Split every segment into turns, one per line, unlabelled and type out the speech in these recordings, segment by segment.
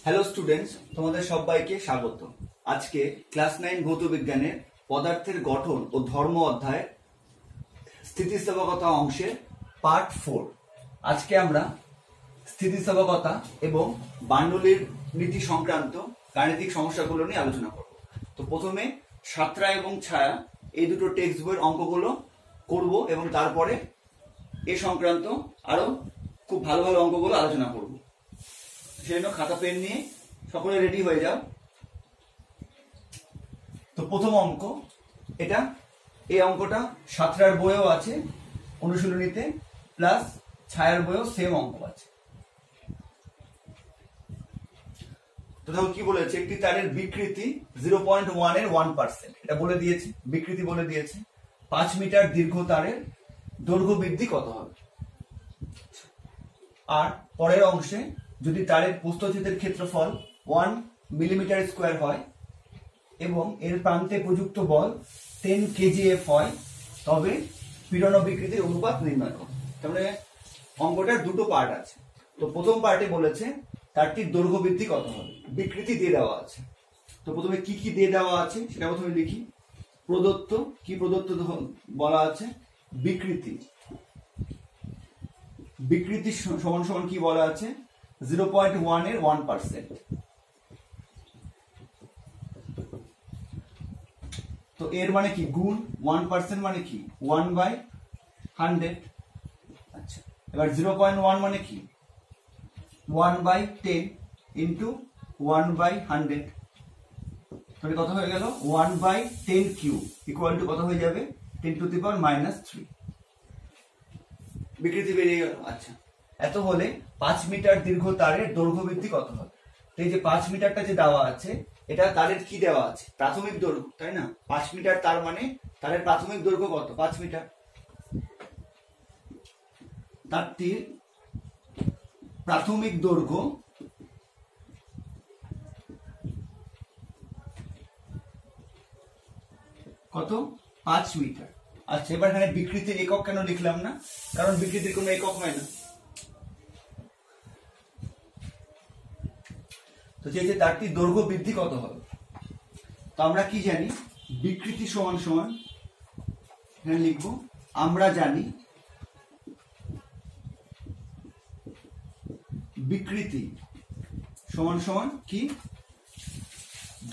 Hello students, তোমাদের সবাইকে স্বাগত। আজকে ক্লাস 9 ভৌত বিজ্ঞানের পদার্থের গঠন ও ধর্ম অধ্যায়ের স্থিতিস্থাপকতা অংশের পার্ট 4। আজকে আমরা স্থিতিস্থাপকতা এবং বার্নৌলির নীতি সংক্রান্ত গাণিতিক সমস্যাগুলো নিয়ে আলোচনা করব। তো প্রথমে সাতরা এবং ছায়া এই দুটো টেক্সট বইয়ের অঙ্কগুলো করব এবং তারপরে এ সংক্রান্ত আরো খুব ভালো ভালো অঙ্কগুলো আলোচনা করব। সেজন্য খাতা পেন নিয়ে সকলে রেডি হয়ে যাও। তো প্রথম অঙ্ক এটা, এই অঙ্কটা সাতরার বইও আছে অনুশীলনীতে, প্লাস ছায়ার বইও সেম অঙ্ক আছে। তো দেখো কি বলেছে, একটি তারের বিকৃতি 0.1 এর 1%, এটা বলে দিয়েছে, বিকৃতি বলে দিয়েছে। 5 মিটার দীর্ঘ তারের দৈর্ঘ্য বৃদ্ধি কত হবে। আর পরের অংশে যদি তারের প্রস্থচ্ছেদের ক্ষেত্রফল 1 মিলিমিটার স্কয়ার হয় এবং এর প্রান্তে প্রযুক্ত বল 10 kgf হয়, তবে পীড়ন ও বিকৃতির অনুপাত নির্ণয় করো। তাহলে অঙ্কটার দুটো পার্ট আছে। তো প্রথম পার্টে বলেছে তারটির দৈর্ঘ্য বৃদ্ধি কত হবে, বিকৃতি দিয়ে দেওয়া আছে। তো প্রথমে কি কি দিয়ে দেওয়া আছে সেটা প্রথমে লিখি। প্রদত্ত, কি প্রদত্ত বলা আছে, বিকৃতি। বিকৃতি সমান সমান কি বলা আছে, 0.1 এর 1%। তো এর মানে কি, গুণ 1% মানে কি 1/100। আচ্ছা, এবার 0.1 মানে কি 1/10 ইন্টু 1/100, তাহলে কত হয়ে গেল 1/10 কিউব ইকুয়াল টু কত হয়ে যাবে 10 টু দি পাওয়ার -3। বিকৃতি বেরিয়ে গেল। আচ্ছা, এত হলে 5 মিটার দীর্ঘ তারের দৈর্ঘ্য বৃদ্ধি কত হবে। এই যে 5 মিটারটা যে দেওয়া আছে, এটা তারের কি দেওয়া আছে, প্রাথমিক দৈর্ঘ্য, তাই না। 5 মিটার তার মানে তারের প্রাথমিক দৈর্ঘ্য কত, 5 মিটার। তারটির প্রাথমিক দৈর্ঘ্য কত, 5 মিটার। আচ্ছা, এবার এখানে বিকৃতির একক কেন লিখলাম না, কারণ বিকৃতির কোনো একক হয় না। তো যে তারটি দৈর্ঘ্য বৃদ্ধি কত হবে, তো আমরা কি জানি, বিকৃতি সমান সমান এখানে লিখবো, আমরা জানি বিকৃতি সমান সমান কি,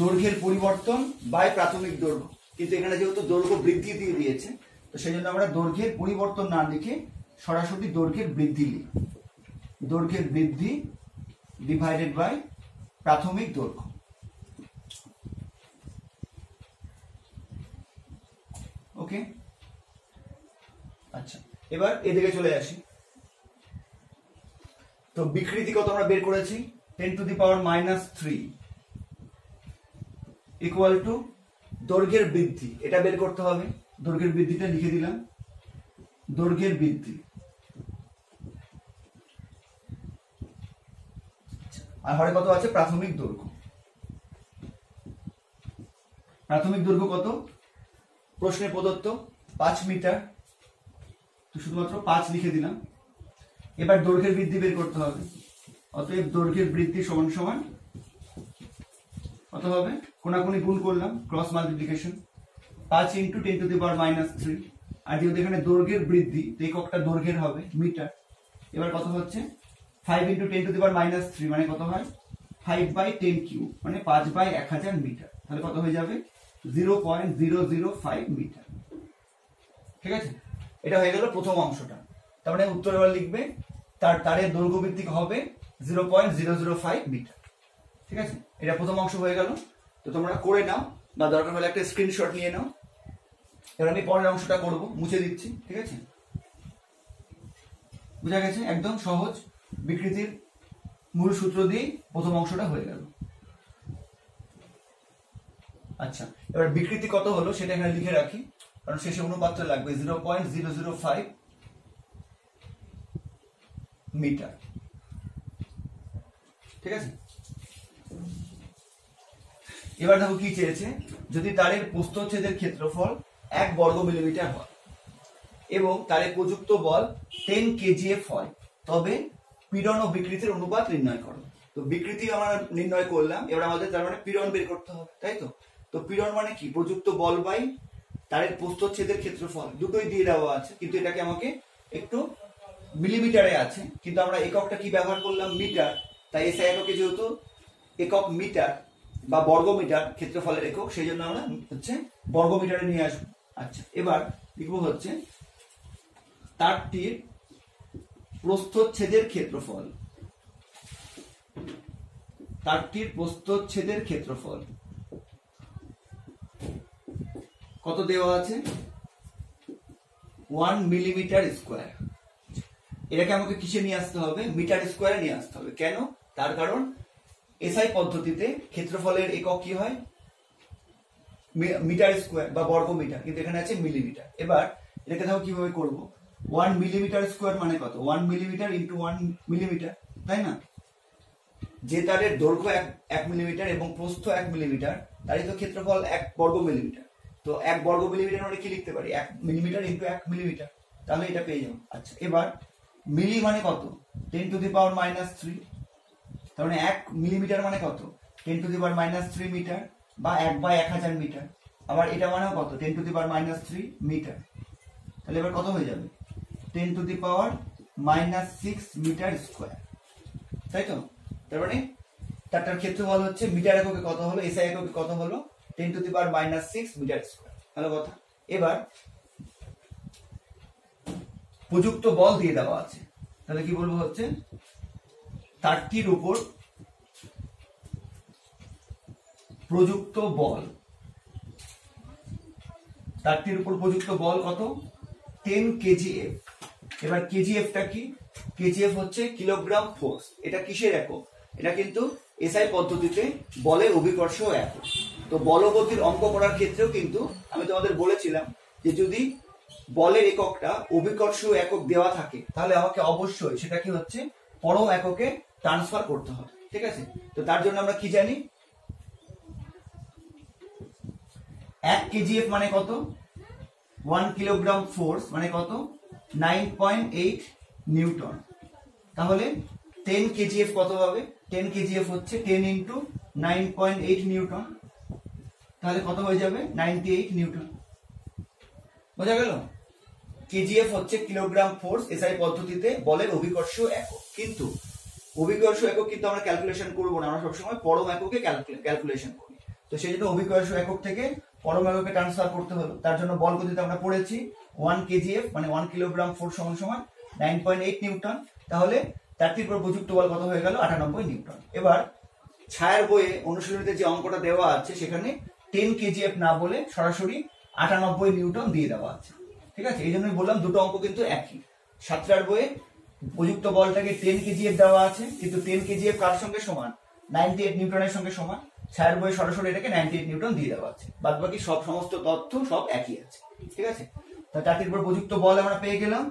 দৈর্ঘ্যের পরিবর্তন বাই প্রাথমিক দৈর্ঘ্য। কিন্তু এখানে যেহেতু দৈর্ঘ্য বৃদ্ধি দিয়ে দিয়েছে, তো সেই জন্য আমরা দৈর্ঘ্যের পরিবর্তন না লিখে সরাসরি দৈর্ঘ্যের বৃদ্ধি লিখি। দৈর্ঘ্যের বৃদ্ধি ডিভাইডেড বাই প্রাথমিক দৈর্ঘ্য। ওকে, আচ্ছা, এবার এদিকে চলে আসি। তো বিকৃতি কত আমরা বের করেছি, 10 to the power -3 equal to দৈর্ঘ্যের বৃদ্ধি, এটা বের করতে হবে। দৈর্ঘ্যের বৃদ্ধিটা লিখে দিলাম, দৈর্ঘ্যের বৃদ্ধি। আর হরে কত আছে, প্রাথমিক দৈর্ঘ্য। প্রাথমিক দৈর্ঘ্য কত, প্রশ্নে প্রদত্ত 5 মিটার, তো শুধুমাত্র 5 লিখে দিলাম। এবার দৈর্ঘ্যের বৃদ্ধি বের করতে হবে, অতএব দৈর্ঘ্যের বৃদ্ধি সমান সমান কত হবে, কোনাকুনি গুণ করলাম, cross multiplication, 5 into 10 to the power -3। আর যেহেতু এখানে দৈর্ঘ্যের বৃদ্ধি, এককটা দৈর্ঘ্যের হবে মিটার। এবার কত হচ্ছে 5 ইন্টু 10 টু দি পাওয়ার -3 মানে কত হয় 5/10 কিউব, মানে 5/1000 মিটার। তাহলে কত হয়ে যাবে 0.005 মিটার। ঠিক আছে, এটা হয়ে গেল প্রথম অংশটা। তার মানে উত্তর এবার লিখবে তারের দৈর্ঘ্য বৃদ্ধি হবে 0.005 মিটার। ঠিক আছে, এটা প্রথম অংশ হয়ে গেল। তো তোমরা করে নাও, বা দরকার হলে একটা স্ক্রিনশট নিয়ে নাও। এবার আমি পরের অংশটা করব, মুছে দিচ্ছি। ঠিক আছে, বুঝা গেছে, একদম সহজ। বিকৃতির মূল সূত্র দিয়ে প্রথম অংশটা হয়ে গেল। আচ্ছা, এবার বিকৃতি কত হলো সেটা এখানে লিখে রাখি, কারণ শেষে অনুপাতটা লাগবে, 0.005 মিটার। ঠিক আছে, এবার দেখো কি চেয়েছে, যদি তারের প্রস্থচ্ছেদের ক্ষেত্রফল 1 বর্গ মিলিমিটার হয় এবং তারে প্রযুক্ত বল 10 kgf হয়, তবে পীড়ন ও বিকৃতির অনুপাত নির্ণয় করো। তো তো বিকৃতি আমরা নির্ণয় করলাম, এবার আমাদের তার মানে পীড়ন বের করতে হবে, তাই তো। তো পীড়ন মানে কি, প্রযুক্ত বল বাই তারের প্রস্থচ্ছেদের ক্ষেত্রফল, দুটোই দিয়ে দেওয়া আছে, কিন্তু এটাকে আমাকে একটু মিলিমিটারে আছে, কিন্তু আমরা এককটা কি ব্যবহার করলাম, মিটার। তাই এসআই এককে যেহেতু একক মিটার বা বর্গমিটার ক্ষেত্রফলের একক, সেই জন্য আমরা হচ্ছে বর্গমিটারে নিয়ে আসবো। আচ্ছা, এবার লিখবো হচ্ছে তারটির প্রস্থচ্ছেদের ক্ষেত্রফল। তারটির প্রস্থচ্ছেদের ক্ষেত্রফল কত দেওয়া আছে, 1 মিলিমিটার স্কোয়ার। এটাকে আমাকে কিসে নিয়ে আসতে হবে, মিটার স্কোয়ারে নিয়ে আসতে হবে। কেন, তার কারণ এসআই পদ্ধতিতে ক্ষেত্রফলের একক কি হয়, মিটার স্কোয়ার বা বর্গ মিটার, কিন্তু এখানে আছে মিলিমিটার। এবার এটাকে দেখো কিভাবে করবো, 1 মিলিমিটার স্কোয়ার মানে কত, 1 মিলিমিটার ইন্টু 1 মিলিমিটার, তাই না। যে তারের দৈর্ঘ্য 1 মিলিমিটার এবং প্রস্থ 1 মিলিমিটার, তারই তো ক্ষেত্রফল 1 বর্গ মিলিমিটার। তো 1 বর্গ মিলিমিটার মানে কি লিখতে পারি, 1 মিলিমিটার ইন্টু 1 মিলিমিটার, তাহলে এটা পেয়ে যাবো। আচ্ছা, এবার মিলি মানে কত, 10 টু দি পাওয়ার -3, তার মানে 1 মিলিমিটার মানে কত, 10 টু দি পাওয়ার -3 মিটার বা 1/1000 মিটার। আবার এটা মানেও কত, 10 টু দি পাওয়ার -3 মিটার। তাহলে এবার কত হয়ে যাবে, 10 to the power -6 metre square, তাই তো। তার মানে তারটার ক্ষেত্রফল হচ্ছে মিটার এককে কত হলো, এসআই এককে কত হলো, 10 to the power -6 metre square. ভালো কথা। এবার প্রযুক্ত বল দিয়ে দেওয়া আছে, তাহলে কি বলবো হচ্ছে তারটির উপর প্রযুক্ত বল। তারটির উপর প্রযুক্ত বল কত, 10 কেজিএফ। এবার কেজিএফটা কি, কেজিএফ হচ্ছে কিলোগ্রাম ফোর্স। এটা কিসের একক, এটা কিন্তু এসআই পদ্ধতিতে বলের অভিকর্ষ একক। তো বলগতির অঙ্ক করার ক্ষেত্রেও কিন্তু আমি তোমাদের বলেছিলাম যে যদি বলের এককটা অভিকর্ষ একক দেওয়া থাকে, তাহলে আমাকে অবশ্যই সেটা কি হচ্ছে পরম এককে ট্রান্সফার করতে হবে, ঠিক আছে। তো তার জন্য আমরা কি জানি, 1 কেজিএফ মানে কত, 1 কিলোগ্রাম ফোর্স মানে কত, 9.8 নিউটন। তাহলে 10 কেজিএফ কত হবে, 10 কেজিএফ হচ্ছে 10 ইন্টু 9.8 নিউটন, তাহলে কত হয়ে যাবে, 98 নিউটন। বোঝা গেল, কেজিএফ হচ্ছে কিলোগ্রাম ফোর্স এসআই পদ্ধতিতে বলের অভিকর্ষ একক। কিন্তু অভিকর্ষ একক কিন্তু আমরা ক্যালকুলেশন করবো না, আমরা সবসময় পরম এককে ক্যালকুলেশন করি। তো সেই জন্য অভিকর্ষ একক থেকে পরম এককে ট্রান্সফার করতে হলো। তার জন্য বল গতিতে আমরা পড়েছি 1 কেজিএফ মানে 1 কিলোগ্রাম ফোর্স সমান 9.8 নিউটন। তাহলে তারটির উপর প্রযুক্ত বল কত হয়ে গেল, 98 নিউটন। এবার ছায়ার বইয়ে অনুশীলনীতে যে অঙ্কটা দেওয়া আছে সেখানে 10 কেজিএফ না বলে সরাসরি 98 নিউটন দিয়ে দেওয়া আছে, ঠিক আছে। এই জন্যই বললাম দুটো অঙ্ক কিন্তু একই। সাতটার বইয়ে প্রযুক্ত বলটাকে 10 কেজিএফ দেওয়া আছে, কিন্তু 10 কেজিএফ কার সঙ্গে সমান, 98 নিউটনের সঙ্গে সমান। ছায়ার বইয়ে সরাসরি এটাকে 98 নিউটন দিয়ে দেওয়া আছে, বাদ বাকি সমস্ত তথ্য সব একই আছে, ঠিক আছে। তা তারটির উপর প্রযুক্ত বল আমরা পেয়ে গেলাম,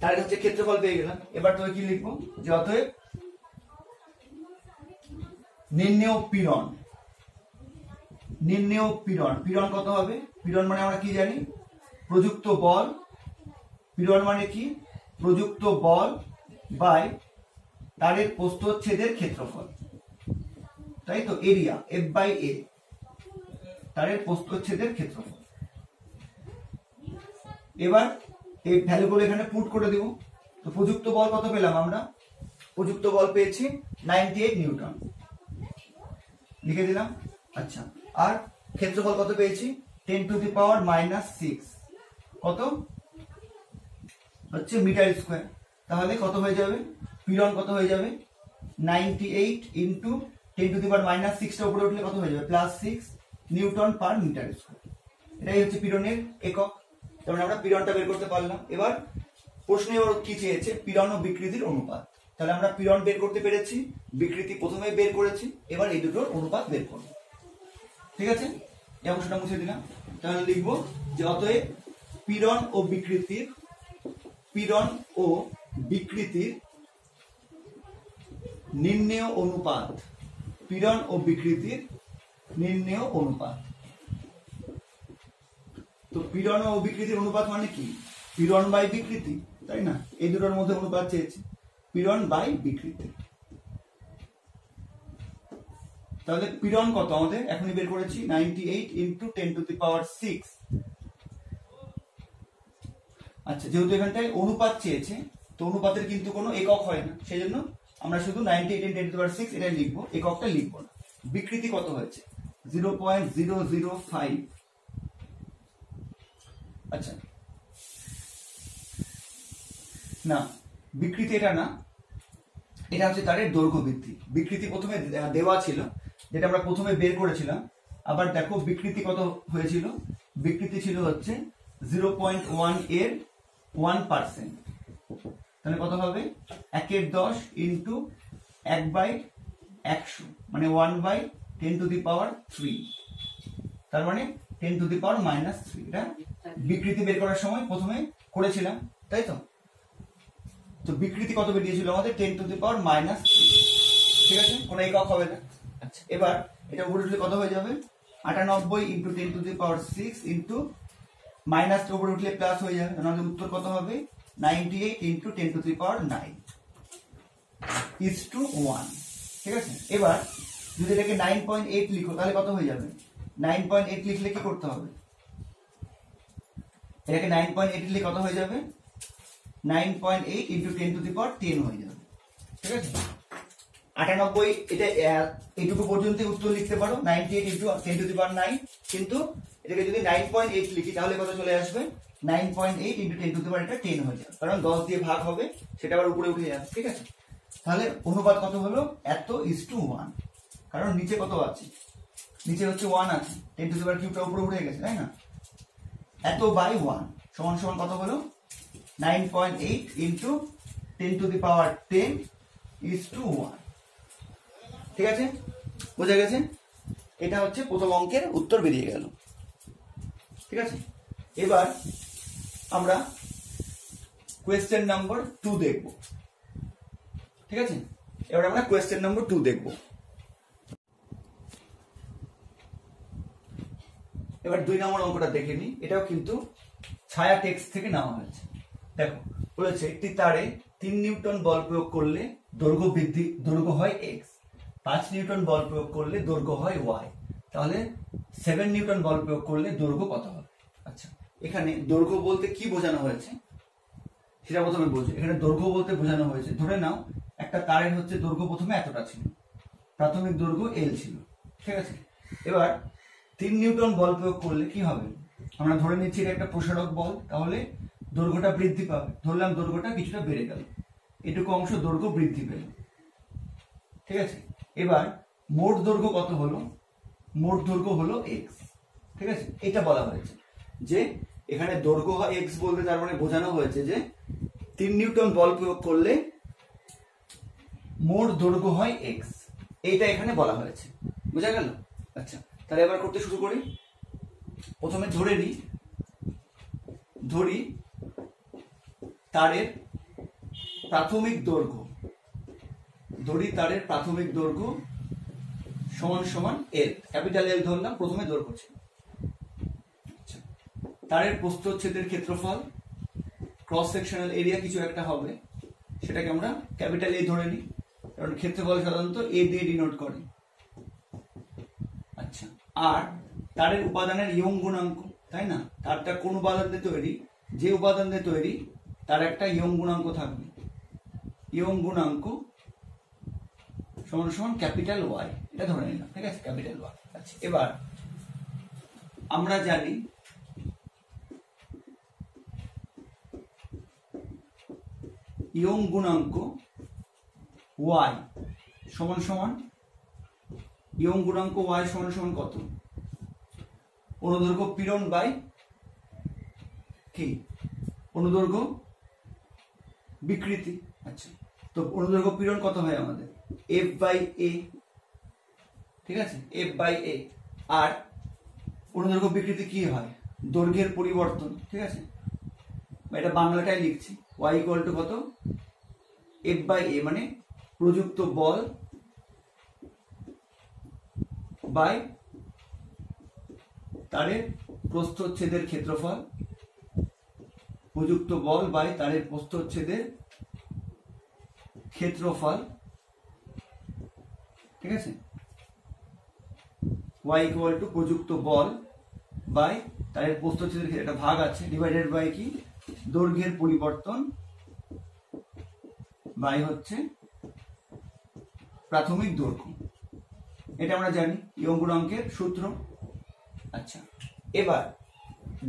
তার হচ্ছে ক্ষেত্রফল পেয়ে গেলাম। এবার তো কি লিখবো, যে অতএব নির্ণেয় পীড়ন। নির্ণেয় পীড়ন, পীড়ন কত হবে, পীড়ন মানে আমরা কি জানি, প্রযুক্ত বল। পীড়ন মানে কি, প্রযুক্ত বল বাই তারের প্রস্থচ্ছেদের ক্ষেত্রফল, তাই তো, এরিয়া F/A, তারের প্রস্থচ্ছেদের ক্ষেত্রফল। এবার এই ভ্যালুগুলো এখানে পুট করে দেব। তো প্রযুক্ত বল কত পেলাম আমরা, প্রযুক্ত বল পেয়েছি 98 নিউটন, লিখে দিলাম। আচ্ছা, আর ক্ষেত্রফল কত পেয়েছি, 10 টু দি পাওয়ার -6 কত হচ্ছে মিটার স্কোয়ার। তাহলে কত হয়ে যাবে, পীড়ন কত হয়ে যাবে, 98 ইন্টু 10 টু দি পাওয়ার -6টা উপরে উঠলে কত হয়ে যাবে, +6 নিউটন পার মিটার স্কোয়ার। এটাই হচ্ছে পীড়নের একক। তাহলে আমরা পীড়নটা বের করতে পারলাম। এবার প্রশ্নে এবার কি চেয়েছে, পীড়ন ও বিকৃতির অনুপাত। তাহলে আমরা পীড়ন বের করতে পেরেছি, বিকৃতি প্রথমে বের করেছি, এবার এই দুটোর অনুপাত বের করব, ঠিক আছে। এই অংশটা মুছে দিলাম। তাহলে লিখবো যে অতএব পীড়ন ও বিকৃতির নির্ণেয় অনুপাত, পীড়ন ও বিকৃতির নির্ণেয় অনুপাত। তো পীড়ন ও বিকৃতির অনুপাত মানে কি, পীড়ন বাই বিকৃতি, তাই না। এই দুটোর মধ্যে অনুপাত চেয়েছি, পীড়ন বাই বিকৃতি। তাহলে পীড়ন কত আমাদের এখনই বের করেছি 98 ইন্টু 10⁶। আচ্ছা, যেহেতু এখানটায় অনুপাত চেয়েছে, তো অনুপাতের কিন্তু কোনো একক হয় না, সেই জন্য আমরা শুধু 98 ইন্টু 10⁶ এটাই লিখবো, এককটা লিখবো না। বিকৃতি কত হয়েছে 0.005। আচ্ছা না, বিকৃতি এটা না, এটা হচ্ছে তারের দৈর্ঘ্য বৃদ্ধি। বিকৃতি প্রথমে দেওয়া ছিল, যেটা আমরা প্রথমে বের করেছিলাম। আবার দেখো বিকৃতি কত হয়েছিল, বিকৃতি ছিল হচ্ছে 0.1 এর 1%। তাহলে কত হবে 1/10 ইন্টু 1/100, মানে 1/10⁻3, তার মানে 10⁻³ এটা বিকৃতি বের করার সময় প্রথমে করেছিলাম, তাই তো। তো বিকৃতি কত বেরিয়েছিল আমাদের 10⁻³ ঠিক আছে, কোনো একক হবে না। আচ্ছা, এবার এটা উপরে উঠলে কত হয়ে যাবে 98 ইন্টু 10⁶ ইন্টু মাইনাস উপরে উঠলে প্লাস হয়ে যাবে, আমাদের উত্তর কত হবে 98 ইন্টু 10⁹ (1). ঠিক আছে, এবার যদি এটাকে 9.8 লিখো তাহলে কত হয়ে যাবে 9.8 লিখলে কি করতে হবে, এটাকে 9.8 লিখলে কত হয়ে যাবে 9.8 ইন্টু 10⁻10 হয়ে যাবে। ঠিক আছে, 98 এটা এইটুকু পর্যন্ত উত্তর লিখতে পারো 98 ইন্টু 10⁹, কিন্তু এটাকে যদি 9.8 লিখি তাহলে কত চলে আসবে 9.8 ইন্টু 10⁻10 হয়ে যাবে, কারণ 10 দিয়ে ভাগ হবে, সেটা আবার উপরে উঠে যাবে। ঠিক আছে, তাহলে অনুপাত কত হলো এত (1), কারণ নিচে কত আছে, নিচে হচ্ছে 1 আছে, 10⁵ উপরে উঠে গেছে, তাই না। এত বাই 1 সমান সমান কত হলো 9.8 ইন্টু 10⁻10 (1). ঠিক আছে, বোঝা গেছে, এটা হচ্ছে প্রথম অঙ্কের উত্তর বেরিয়ে গেল। ঠিক আছে, এবার আমরা কোয়েশ্চেন নাম্বার 2 দেখব। ঠিক আছে, এবার আমরা কোয়েশ্চেন নাম্বার 2 দেখব। এবার 2 নম্বর অঙ্কটা দেখে নিই, এটাও কিন্তু ছায়া টেক্সট থেকে নেওয়া হয়েছে। দেখো বলেছে একটি তারে 3 নিউটন বল প্রয়োগ করলে দৈর্ঘ্য হয় x, 5 নিউটন বল প্রয়োগ করলে দৈর্ঘ্য হয় y, তাহলে 7 নিউটন বল প্রয়োগ করলে দৈর্ঘ্য কত হবে। আচ্ছা, এখানে দৈর্ঘ্য বলতে কি বোঝানো হয়েছে সেটা প্রথমে বোঝো। এখানে দৈর্ঘ্য বলতে বোঝানো হয়েছে, ধরে নাও একটা তারের হচ্ছে দৈর্ঘ্য প্রথমে এতটা ছিল, প্রাথমিক দৈর্ঘ্য L ছিল। ঠিক আছে, এবার 3 নিউটন বল প্রয়োগ করলে কি হবে, আমরা ধরে নিচ্ছি এটা একটা প্রসারক বল, তাহলে দৈর্ঘ্যটা বৃদ্ধি পাবে, ধরলাম দৈর্ঘ্যটা কিছুটা বেড়ে গেল, এটুকু অংশ দৈর্ঘ্য বৃদ্ধি পেল। ঠিক আছে, এবার মোট দৈর্ঘ্য কত হলো, মোট দৈর্ঘ্য হলো x। ঠিক আছে, এটা বলা হয়েছে যে এখানে দৈর্ঘ্য হয় x বলতে তার মানে বোঝানো হয়েছে যে 3 নিউটন বল প্রয়োগ করলে মোট দৈর্ঘ্য হয় x, এইটা এখানে বলা হয়েছে, বোঝা গেল। আচ্ছা, তাহলে এবার করতে শুরু করি। প্রথমে ধরি তারের প্রাথমিক দৈর্ঘ্য, সমান সমান L, ক্যাপিটাল L ধরলাম, প্রথমে দৈর্ঘ্য ছিল। আচ্ছা, তারের প্রস্থচ্ছেদের ক্ষেত্রফল, ক্রস সেকশনাল এরিয়া কিছু একটা হবে, সেটাকে আমরা ক্যাপিটাল A ধরে নিই, কারণ ক্ষেত্রফল সাধারণত A দিয়ে ডিনোট করে। আচ্ছা, আর তারের উপাদানের ইয়ং গুণাঙ্ক, তাই না, তারটা কোন উপাদান দিয়ে তৈরি, যে উপাদান দিয়ে তৈরি তার একটা ইয়ং গুণাঙ্ক থাকবে, ইয়ং গুণাঙ্ক সমান সমান ক্যাপিটাল Y, এটা ধরে নিলাম। ঠিক আছে, ক্যাপিটাল Y। আচ্ছা, এবার আমরা জানি ইয়ং গুণাঙ্ক Y সমান সমান, ইয়ং গুণাঙ্ক Y সমান সমান কত, অনুদৈর্ঘ্য পীড়ন বাই কি, অনুদৈর্ঘ্য বিকৃতি। আচ্ছা, তো অনুদৈর্ঘ্য পীড়ন কত হয় আমাদের F/A। ঠিক আছে, F/A। আর অনুদৈর্ঘ্য বিকৃতি কি হয়, দৈর্ঘ্যের পরিবর্তন। ঠিক আছে, এটা বাংলাটাই লিখছি, y ইকুয়াল টু কত F/A, মানে প্রযুক্ত বল বাই তারের প্রস্থচ্ছেদের ক্ষেত্রফল, প্রযুক্ত বল বাই তারের প্রস্থচ্ছেদের ক্ষেত্রফল। ঠিক আছে, ওয়াই ইকুয়াল টু প্রযুক্ত বল বাই তার প্রস্থচ্ছেদের একটা ভাগ আছে ডিভাইডেড বাই কি দৈর্ঘ্যের পরিবর্তন বাই হচ্ছে প্রাথমিক দৈর্ঘ্য। এটা আমরা জানি ইয়ং গুণাঙ্কের সূত্র। আচ্ছা, এবার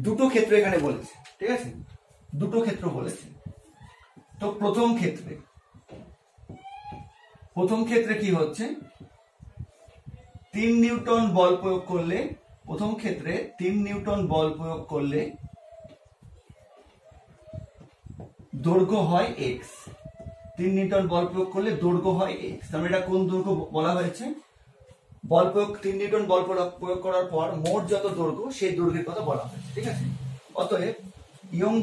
দুটো ক্ষেত্র এখানে বলেছে, ঠিক আছে, দুটো ক্ষেত্র বলেছে। তো প্রথম ক্ষেত্রে কি হচ্ছে, 3 নিউটন বল প্রয়োগ করলে, প্রথম ক্ষেত্রে 3 নিউটন বল প্রয়োগ করলে দৈর্ঘ্য হয় এক্স। 3 নিউটন বল প্রয়োগ করলে দৈর্ঘ্য হয় এক্স। তার মানে এটা কোন দৈর্ঘ্য বলা হয়েছে, বল প্রয়োগ 3 নিউটন বল প্রয়োগ করার পর মোট যত দৈর্ঘ্য সেই দৈর্ঘ্যের কথা বলা হয়েছে, ঠিক আছে। অতএব ইয়ং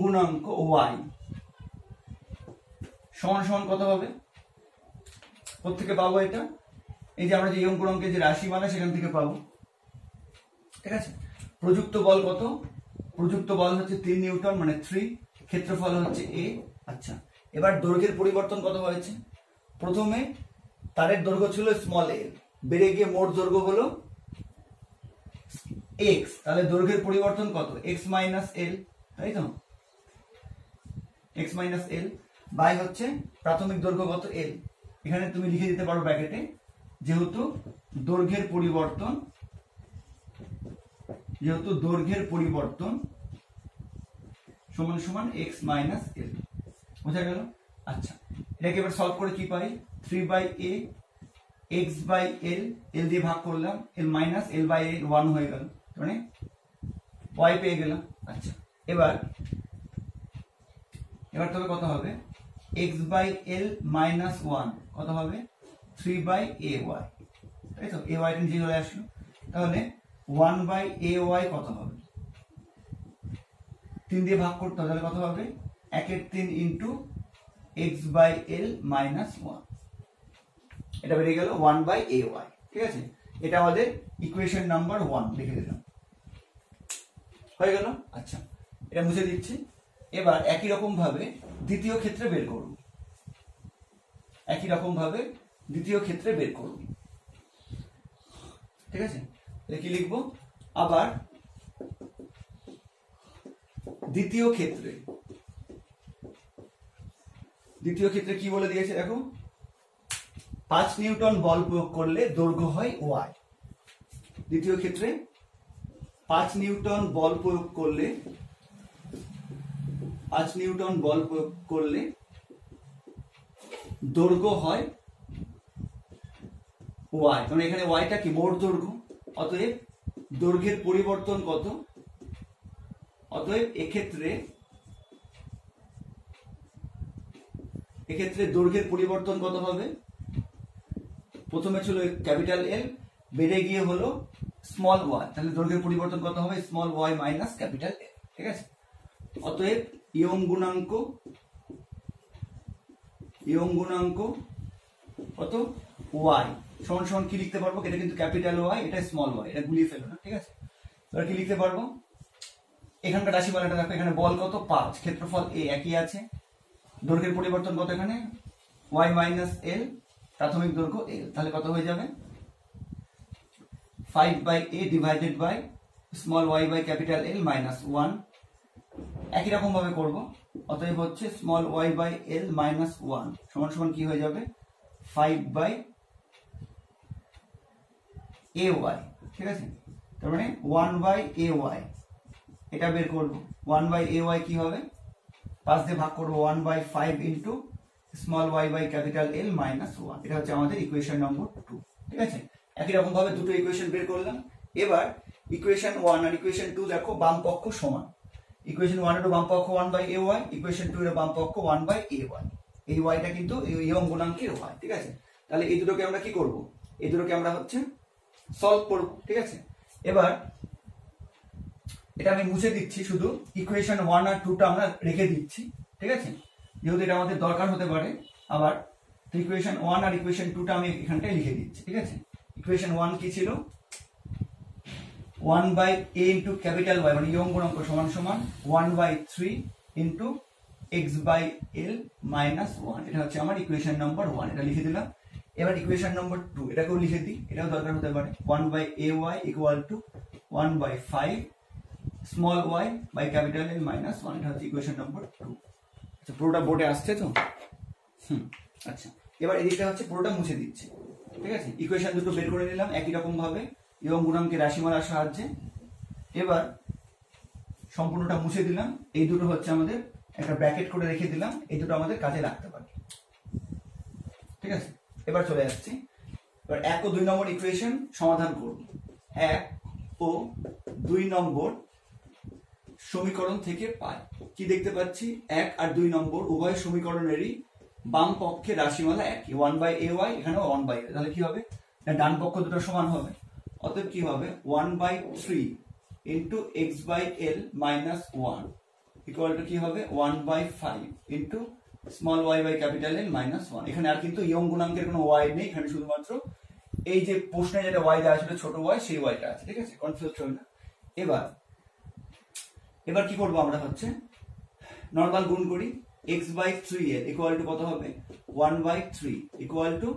গুণাঙ্ক ওয়াই সমান সমান কত হবে, কোথেকে পাবো এটা, এই যে আমরা যে ইয়ং গুণাঙ্কের যে রাশি মানে সেখান থেকে পাবো, ঠিক আছে। প্রযুক্ত বল কত, প্রযুক্ত বল হচ্ছে 3 নিউটন মানে 3, ক্ষেত্রফল হচ্ছে a। আচ্ছা, এবার দৈর্ঘ্যের পরিবর্তন কত হয়েছে, প্রথমে তারের দৈর্ঘ্য ছিল স্মল এল, বেড়ে গিয়ে মোট দৈর্ঘ্য হলো এক্স, তাহলে দৈর্ঘ্যের পরিবর্তন কত, এক্স মাইনাস এল, তাই তো, এক্স মাইনাস এল বাই হচ্ছে প্রাথমিক দৈর্ঘ্য কত এল। এখানে তুমি লিখে দিতে পারো ব্র্যাকেটে, যেহেতু দৈর্ঘ্যের পরিবর্তন সমান সমান এক্স মাইনাস এল, বোঝা গেল। আচ্ছা, এটাকে এবার সলভ করে কি পাই, 3/a এক্স বাই এল, এল দিয়ে ভাগ করলাম, এল মাইনাস এল বাই এল 1 হয়ে গেল, মানে ওয়াই পেয়ে গেলাম। আচ্ছা, এবার তবে কত হবে, এক্স বাই এল মাইনাস 1 কত হবে, 3/ay, তাই তো, এ ওয়াই নিচে চলে আসলো, তাহলে 1/ay কত হবে, 3 দিয়ে ভাগ করতে হবে, তাহলে কত হবে, 1/3 into X by L minus 1, এটা বেরিয়ে গেল 1/ay, ঠিক আছে। এটা আমাদের ইকুয়েশন নাম্বার 1 লিখে দিলাম, হয়ে গেল। আচ্ছা, এটা মুছে দিচ্ছি। এবার একই রকম ভাবে দ্বিতীয় ক্ষেত্রে বের করব, ঠিক আছে। কি লিখবো, আবার দ্বিতীয় ক্ষেত্রে কি বলে দিয়েছে দেখো, 5 নিউটন বল প্রয়োগ করলে দৈর্ঘ্য হয় ওয়াই। দ্বিতীয় ক্ষেত্রে 5 নিউটন বল প্রয়োগ করলে দৈর্ঘ্য হয় ওয়াই, কারণ এখানে ওয়াইটা কি মোট দৈর্ঘ্য, অতএব দৈর্ঘ্যের পরিবর্তন কত, অতএব এক্ষেত্রে দৈর্ঘ্যের পরিবর্তন কত হবে, প্রথমে ছিল ক্যাপিটাল এল, বেড়ে গিয়ে হলো স্মল ওয়াই, তাহলে দৈর্ঘ্যের পরিবর্তন কত হবে, small Y minus capital L, ঠিক আছে। অতএব ইয়ং গুণাঙ্ক কত, ওয়াই সমান সমান কি লিখতে পারবো, এটা কিন্তু ক্যাপিটাল ওয়াই, এটা স্মল ওয়াই, এটা গুলিয়ে ফেলো না, ঠিক আছে। এবার কি লিখতে পারবো, এখানকার রাশিমালাটা দেখো, এখানে বল কত 5, ক্ষেত্রফল a একই আছে, দৈর্ঘ্যের পরিবর্তন কত এখানে y মাইনাস l, প্রাথমিক দৈর্ঘ্য l, তাহলে কত হয়ে যাবে 5/a divided by small y by capital L minus 1। একই রকম ভাবে করব, অতএব হচ্ছে small y by l minus 1 সমান সমান কি হয়ে যাবে 5/ay, ঠিক আছে। তার মানে 1/ay, এটা বের করব, 1/ay কি হবে, 5 দিয়ে ভাগ করব 1/5 into small y by capital L minus 1, এটা হচ্ছে আমাদের ইকুয়েশন নম্বর 2, ঠিক আছে। একই রকম ভাবে দুটো ইকুয়েশন বের করলাম। এবার ইকুয়েশন 1 আর ইকুয়েশন 2 দেখো বাম পক্ষ সমান, ইকুয়েশন 1 এর বাম পক্ষ 1/ay, ইকুয়েশন 2 এর বাম পক্ষ 1/ay, এই yটা কিন্তু ইয়ং গুণাঙ্কের y, ঠিক আছে। তাহলে এই দুটোকে আমরা কি করব, এই দুটোকে আমরা হচ্ছে সলভ করব, ঠিক আছে। এবার এটা আমি মুছে দিচ্ছি, শুধু ইকুয়েশন 1 আর 2টা আমরা রেখে দিচ্ছি, ঠিক আছে, যেহেতু এটা আমাদের দরকার হতে পারে আবার। তো ইকুয়েশন 1 আর ইকুয়েশন 2টা আমি এখানটায় লিখে দিচ্ছি, ঠিক আছে। ইকুয়েশন 1 কি ছিল, 1/a ইন্টু ক্যাপিটাল Y মানে ইয়ং গুণাঙ্ক সমান সমান 1/3 into x by l minus 1, এটা হচ্ছে আমার ইকুয়েশন নাম্বার 1, এটা লিখে দিলাম। এবার ইকুয়েশন নম্বর 2 এটাকেও লিখে দিই, এটাও দরকার হতে পারে। 1/ay equal to 1/5 small y by capital L minus 1, এটা হচ্ছে ইকুয়েশন নম্বর 2। আচ্ছা, পুরোটা বোর্ডে আসছে তো? আচ্ছা, এবার এদিকটা হচ্ছে পুরোটা মুছে দিচ্ছে, ঠিক আছে। ইকুয়েশন দুটো বের করে নিলাম একই রকম ভাবে এবং গুণাঙ্কের রাশিমালার সাহায্যে। এবার সম্পূর্ণটা মুছে দিলাম, এই দুটো হচ্ছে আমাদের একটা ব্র্যাকেট করে রেখে দিলাম, এই দুটো আমাদের কাজে লাগতে পারে, ঠিক আছে। এবার চলে আসছি, এবার 1 ও 2 নম্বর ইকুয়েশন সমাধান করব। 1 ও 2 নম্বর সমীকরণ থেকে পাই কি দেখতে পাচ্ছি, 1 আর 2 নম্বর উভয় সমীকরণেরই বাম পক্ষে রাশিমালা একই, 1/ay, এখানেও 1/a, তাহলে কি হবে, ডান পক্ষ দুটো সমান হবে। অতএব কি হবে, 1/3 into x/l minus 1 equal to কি হবে, 1/5 into small y by capital L minus 1। এখানে আর কিন্তু ইয়ং গুণাঙ্কের কোনো y নেই, এখানে শুধুমাত্র এই যে প্রশ্নে যেটা y দেওয়া ছিল ছোট y, সেই yটা আছে, ঠিক আছে, কনফিউজ হবে না। এবার কি করবো আমরা, হচ্ছে নর্মাল গুণ করি। x/3l ইকুয়াল টু কত হবে, 1/3 equal to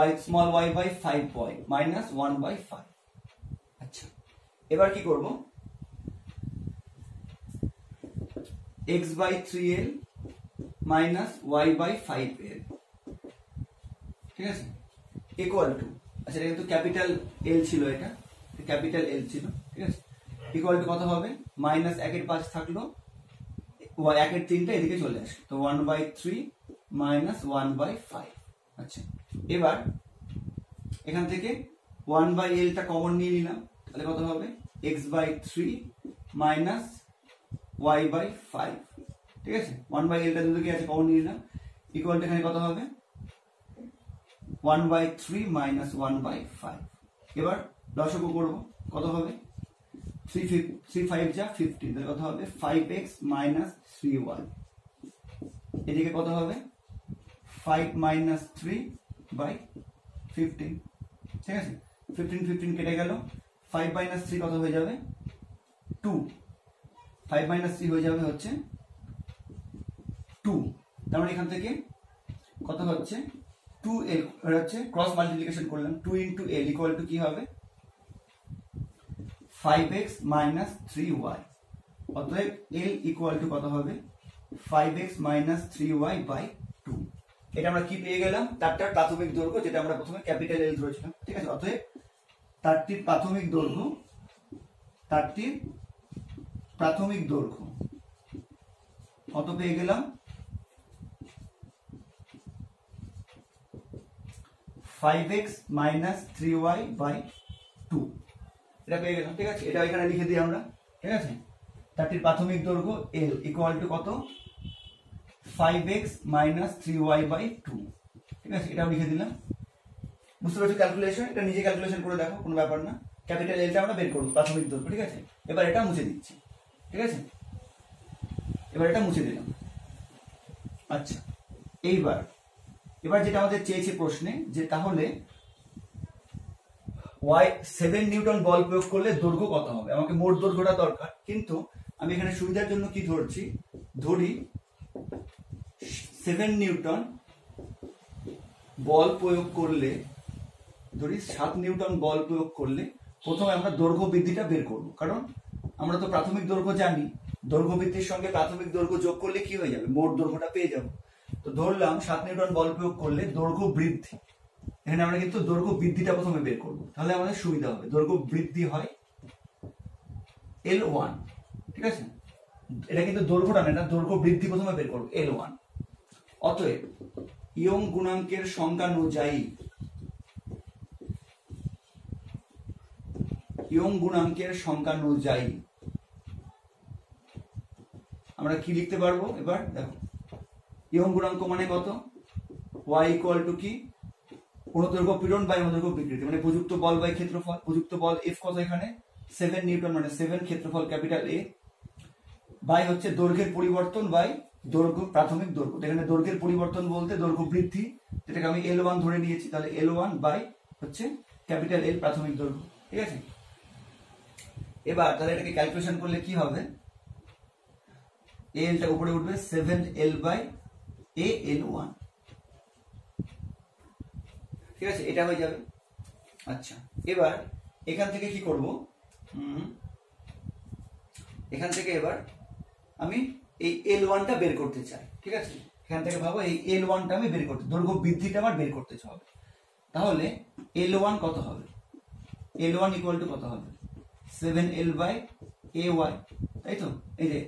y small y by 5y minus 1/5। আচ্ছা, এবার কি করব, x/3l মাইনাস y/5l, ঠিক আছে, ইকুয়াল টু, আচ্ছা এটা কিন্তু ক্যাপিটাল L ছিল, এটা ক্যাপিটাল L ছিল, ঠিক আছে, ইকুয়াল টু কত হবে, মাইনাস 1 এর 5 থাকলো, 1 এর 3টা এদিকে চলে আসে, তো 1/3 মাইনাস 1/5। আচ্ছা, এবার এখান থেকে 1/l কমন নিয়ে নিলাম, তাহলে কত হবে, x/3 মাইনাস y/5, ঠিক আছে, 1/l দুদিকে আছে, কমন নিয়ে নিলাম, ইকুয়াল টু এখানে কত হবে, 1/3 মাইনাস 1/5। এবার লসাগু করব, কত হবে, 3 5 যা 15, তাহলে কত হবে, 5x মাইনাস 3y, এদিকে কত হবে, 5 মাইনাস 3/15, ঠিক আছে, 15 কেটে গেল, 5 মাইনাস 3 কত হয়ে যাবে, 2, 5 মাইনাস 3 হয়ে যাবে হচ্ছে 2, তার মানে এখান থেকে কত হচ্ছে, 2l, হচ্ছে ক্রস মাল্টিপ্লিকেশন করলাম, 2 ইন্টু l ইকুয়াল টু কি হবে, 5x মাইনাস 3y, অতএব l ইকুয়াল টু কত হবে, 5x মাইনাস 3y বাই 2। এটা আমরা কি পেয়ে গেলাম, তারটার প্রাথমিক দৈর্ঘ্য, যেটা আমরা প্রথমে ক্যাপিটাল L ধরেছিলাম, ঠিক আছে। অতএব তারটির প্রাথমিক দৈর্ঘ্য, কত পেয়ে গেলাম, 5x মাইনাস 3y বাই 2, এটা পেয়ে গেলাম, ঠিক আছে। এটা এখানে লিখে দিই আমরা, ঠিক আছে। তারটির প্রাথমিক দৈর্ঘ্য L ইকুয়াল টু কত, 5x মাইনাস 3y বাই 2, ঠিক আছে, এটাও লিখে দিলাম। বুঝতে পারছো ক্যালকুলেশন, এটা নিজে ক্যালকুলেশন করে দেখো, কোনো ব্যাপার না। ক্যাপিটাল Lটা আমরা বের করবো, প্রাথমিক দৈর্ঘ্য, ঠিক আছে। এবার এটা মুছে দিচ্ছি, ঠিক আছে, এবার এটা মুছে দিলাম। আচ্ছা, এবার যেটা আমাদের চেয়েছে প্রশ্নে, যে তাহলে y7 নিউটন বল প্রয়োগ করলে দৈর্ঘ্য কত হবে, আমাকে মোট দৈর্ঘ্যটা দরকার, কিন্তু আমি এখানে সুবিধার জন্য কি ধরছি, ধরি 7 নিউটন বল প্রয়োগ করলে, ধরি 7 নিউটন বল প্রয়োগ করলে প্রথমে আমরা দৈর্ঘ্য বৃদ্ধিটা বের করব, কারণ আমরা তো প্রাথমিক দৈর্ঘ্য জানি, দৈর্ঘ্য বৃদ্ধির সঙ্গে প্রাথমিক দৈর্ঘ্য যোগ করলে কি হয়ে যাবে, মোট দৈর্ঘ্যটা পেয়ে যাব। তো ধরলাম 7 নিউটন বল প্রয়োগ করলে দৈর্ঘ্য বৃদ্ধি, এখানে আমরা কিন্তু দৈর্ঘ্য বৃদ্ধিটা প্রথমে বের করব, তাহলে আমাদের সুবিধা হবে। দৈর্ঘ্য বৃদ্ধি হয় L1, ঠিক আছে, এটা কিন্তু দৈর্ঘ্যটা না, এটা দৈর্ঘ্য বৃদ্ধি প্রথমে বের করব, L1। অতএব ইয়ং গুণাঙ্কের সংখ্যানুযায়ী আমরা কি লিখতে পারবো, এবার দেখো, ইয়ং গুণাঙ্ক মানে কত, y ইকুয়াল টু কি, অনুদৈর্ঘ্য পীড়ন বাই অনুদৈর্ঘ্য বিকৃতি, মানে প্রযুক্ত বল বাই ক্ষেত্রফল। প্রযুক্ত বল F কত, এখানে 7 নিউটন, মানে 7, ক্ষেত্রফল ক্যাপিটাল A, বাই হচ্ছে দৈর্ঘ্যের পরিবর্তন বাই দৈর্ঘ্য, প্রাথমিক দৈর্ঘ্য। এখানে দৈর্ঘ্যের পরিবর্তন বলতে দৈর্ঘ্য বৃদ্ধি, যেটাকে আমি L1 ধরে নিয়েছি, তাহলে L1 বাই হচ্ছে ক্যাপিটাল L প্রাথমিক দৈর্ঘ্য, ঠিক আছে। এবার তাহলে এটাকে ক্যালকুলেশন করলে কি হবে, Lটা উপরে উঠবে 7L বাই A L1, ঠিক আছে, এটা হয়ে যাবে। আচ্ছা, এবার এখান থেকে কি করব, এখান থেকে এবার আমি এই L1টা বের করতে চাই। ঠিক আছে, এখান থেকে ভাবো এই L1টা আমি বের করতে, দৈর্ঘ্য বৃদ্ধিটা আমার বের করতে হবে। তাহলে L1 কত হবে? L1 ইকুয়াল টু কত হবে? 7L/AY, তাই তো? এই যে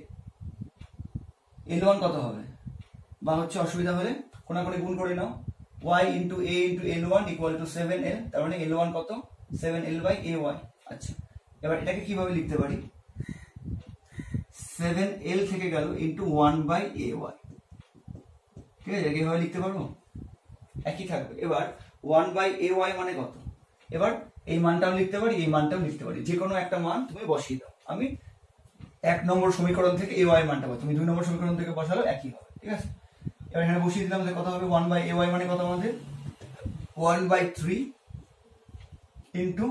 L1 কত হবে, বা হচ্ছে অসুবিধা হলে কোনাকুনি গুণ করে নাও, y into a into L1 equal to 7L, তার মানে L1 কত? 7L/AY। আচ্ছা, এবার এটাকে কিভাবে লিখতে পারি? 7L থেকে গেল ইন্টু 1/AY। ঠিক আছে, কিভাবে লিখতে পারবো? একই থাকবে। এবার 1/AY মানে কত? এবার এই মানটাও লিখতে পারি, এই মানটাও লিখতে পারি, যে কোনো একটা মান তুমি বসিয়ে দাও। আমি 1 নম্বর সমীকরণ থেকে AY মানটা পাবো, তুমি 2 নম্বর সমীকরণ থেকে বসালো একই হবে। ঠিক আছে, এবার এখানে বসিয়ে দিলাম, কত হবে? 1/AY মানে কত আমাদের? 1/3 into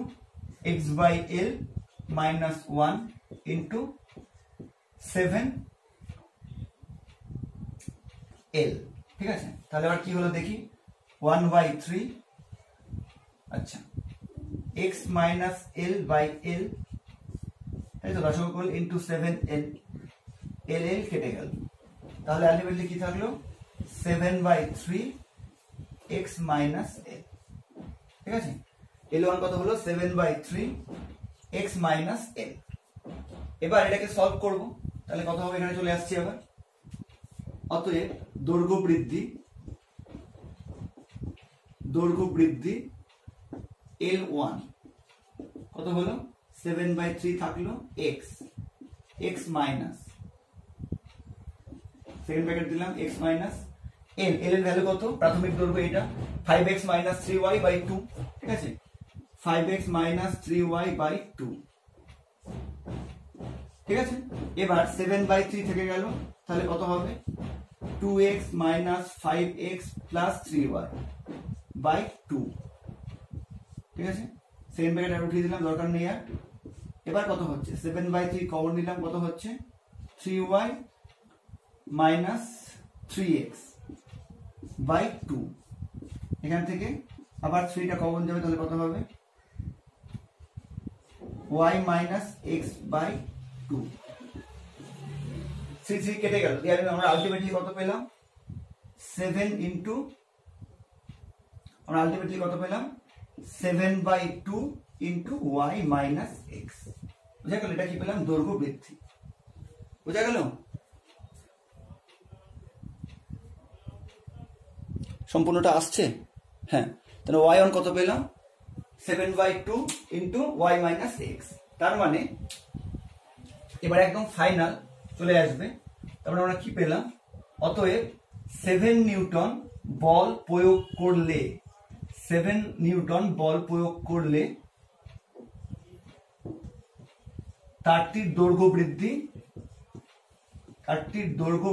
x/L minus 1 into 7L। ঠিক আছে, তাহলে এবার কি হলো দেখি, 1/3, আচ্ছা, x মাইনাস L/L, তাই তো, দশমিক করল ইন্টু 7L, L কেটে গেল, তাহলে আলটিমেটলি কি থাকলো? 7/3 x মাইনাস L। ঠিক আছে, L1 কত হলো? 7/3 x মাইনাস L। এবার এটাকে সলভ করব, তাহলে কত হবে? এখানে চলে আসছে আবার। অতএব দৈর্ঘ্য বৃদ্ধি L1 কত হলো? 7/3 থাকলো x মাইনাস, সেকেন্ড ব্র্যাকেট দিলাম, x মাইনাস L। L এর ভ্যালু কত? প্রাথমিক দৈর্ঘ্য এটা 5x মাইনাস 3y/2। ঠিক আছে, 5x মাইনাস 3y/2। ঠিক আছে, এবার 7/3 থেকে গেল, তাহলে কত হবে? 2x minus 5x plus 3y/2। ঠিক আছে, সেকেন্ড ব্র্যাকেট আর উঠিয়ে দিলাম, দরকার নেই আর। এবার কত হচ্ছে? 7/3 কমন নিলাম, কত হচ্ছে? 3y minus 3x/2। এখান থেকে আবার 3টা কমন যাবে, তাহলে কত হবে? y minus x/2। 3 কেটে গেল, দিয়ে আমরা আলটিমেটলি কত পেলাম? 7 ইন্টু, আমরা আলটিমেটলি কত পেলাম? 7/2 ইন্টু y মাইনাস x। বুঝা গেল? এটা কি পেলাম? দৈর্ঘ্য বৃদ্ধি। বুঝা গেল? সম্পূর্ণটা আসছে? হ্যাঁ, তাহলে y1 কত পেলাম? 7/2 ইন্টু y মাইনাস x। তার মানে এবার একদম ফাইনাল চলে আসবে, তারপরে আমরা কি পেলাম? অতএব 7 নিউটন বল প্রয়োগ করলে, 7 নিউটন বল প্রয়োগ করলে তারটির দৈর্ঘ্য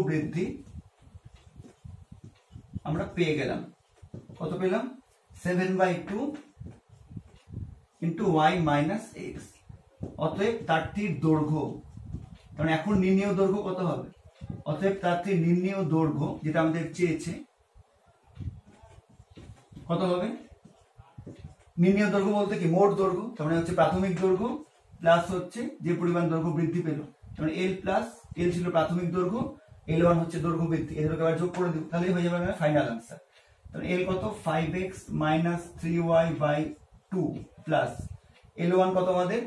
বৃদ্ধি আমরা পেয়ে গেলাম। কত পেলাম? 7/2 ইন্টু y মাইনাস x। অতএব তারটির দৈর্ঘ্য, কারণ এখন নির্ণেয় দৈর্ঘ্য কত হবে? অতএব তারটির নির্ণেয় দৈর্ঘ্য, যেটা আমাদের চেয়েছে, কত হবে? নির্ণেয় দৈর্ঘ্য বলতে কি? মোট দৈর্ঘ্য, তার মানে হচ্ছে প্রাথমিক দৈর্ঘ্য প্লাস হচ্ছে যে পরিমাণ দৈর্ঘ্য বৃদ্ধি পেল, মানে L প্লাস L ছিল প্রাথমিক দৈর্ঘ্য, L1 হচ্ছে দৈর্ঘ্য বৃদ্ধি, এদেরকে আবার যোগ করে দিব, তাহলেই হয়ে যাবে ফাইনাল আনসার। তাহলে L কত? 5x minus 3y/2 plus L1 কত আমাদের?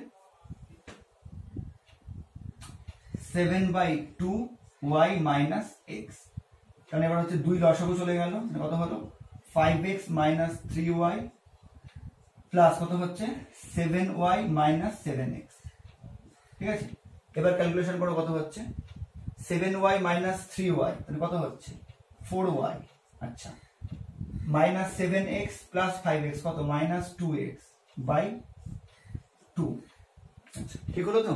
7/2y minus x। কারণ এবার হচ্ছে 2 লসাগু চলে গেল, কত হলো? 5x মাইনাস 3y প্লাস কত হচ্ছে? 7y minus 7x। ঠিক আছে, এবার ক্যালকুলেশন করো, কত হচ্ছে? 7y মাইনাস 3y, তাহলে কত হচ্ছে? 4y। আচ্ছা, মাইনাস 7x প্লাস 5x কত? Minus 2x/2। আচ্ছা, ঠিক হলো তো?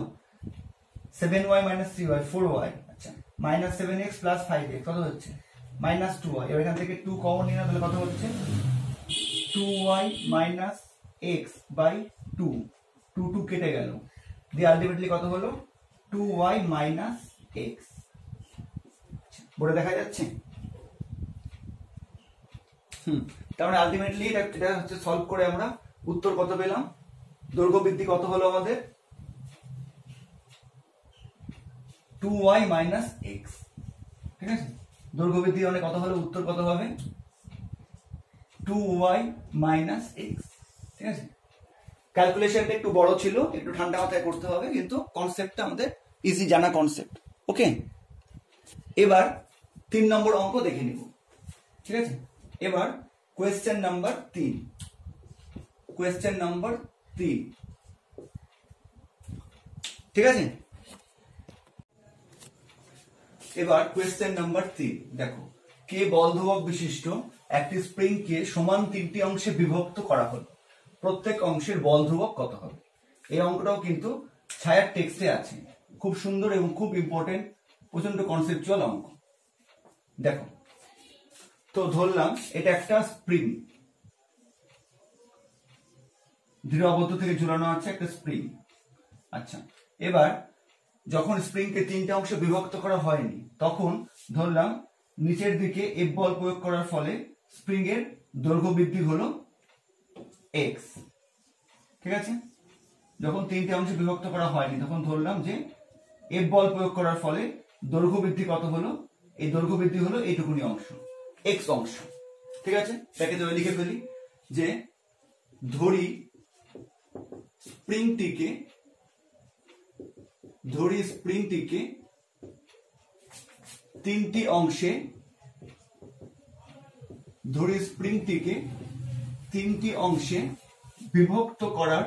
7y minus 3y 4y। আচ্ছা, মাইনাস 7x প্লাস 5x কত হচ্ছে? Minus 2y। এবার এখান থেকে 2 কমন নিলাম, তাহলে কত হচ্ছে? 2y minus x/2। 2 কেটে গেল, দিয়ে আলটিমেটলি কত হলো? 2y minus x। বোর্ডে দেখা যাচ্ছে? তার মানে আলটিমেটলি এটা হচ্ছে সলভ করে আমরা উত্তর কত পেলাম, দৈর্ঘ্য বৃদ্ধি কত হলো আমাদের 2y - x। ঠিক আছে, দৈর্ঘ্য বৃদ্ধি মানে কত হলো, উত্তর কত হবে 2y - x। ঠিক আছে, ক্যালকুলেশনটা একটু বড় ছিল, একটু ঠান্ডা মাথায় করতে হবে, কিন্তু কনসেপ্টটা আমাদের ইজি জানা কনসেপ্ট। ওকে, এবার 3 নম্বর অঙ্ক দেখে নিব। ঠিক আছে, এবার কোয়েশ্চেন নাম্বার 3। Question number 3। ঠিক আছে, এবার কোয়েশ্চেন নাম্বার 3 দেখো, কে বল ধ্রুবক বিশিষ্ট একটি স্প্রিং কে সমান 3টি অংশে বিভক্ত করা হলো, প্রত্যেক অংশের বল ধ্রুবক কত হবে। এই অঙ্কটাও কিন্তু ছায়ার টেক্সটে আছে, খুব সুন্দর এবং খুব ইম্পর্টেন্ট, প্রচন্ড কনসেপচুয়াল অঙ্ক। দেখো, তো ধরলাম এটা একটা স্প্রিং, দৃঢ় আবদ্ধ থেকে ঝুলানো আছে একটা স্প্রিং। আচ্ছা, এবার যখন স্প্রিংকে 3টে অংশে বিভক্ত করা হয়নি, তখন ধরলাম নিচের দিকে এফ বল প্রয়োগ করার ফলে স্প্রিং এর দৈর্ঘ্য বৃদ্ধি হলো x। ঠিক আছে, যখন 3টে অংশে বিভক্ত করা হয়নি তখন ধরলাম যে এফ বল প্রয়োগ করার ফলে দৈর্ঘ্য বৃদ্ধি কত হলো, এই দৈর্ঘ্য বৃদ্ধি হলো এইটুকুনি অংশ, x অংশ। ঠিক আছে, তাকে তো লিখে ফেলি যে ধরি স্প্রিংটিকে 3টি অংশে, বিভক্ত করার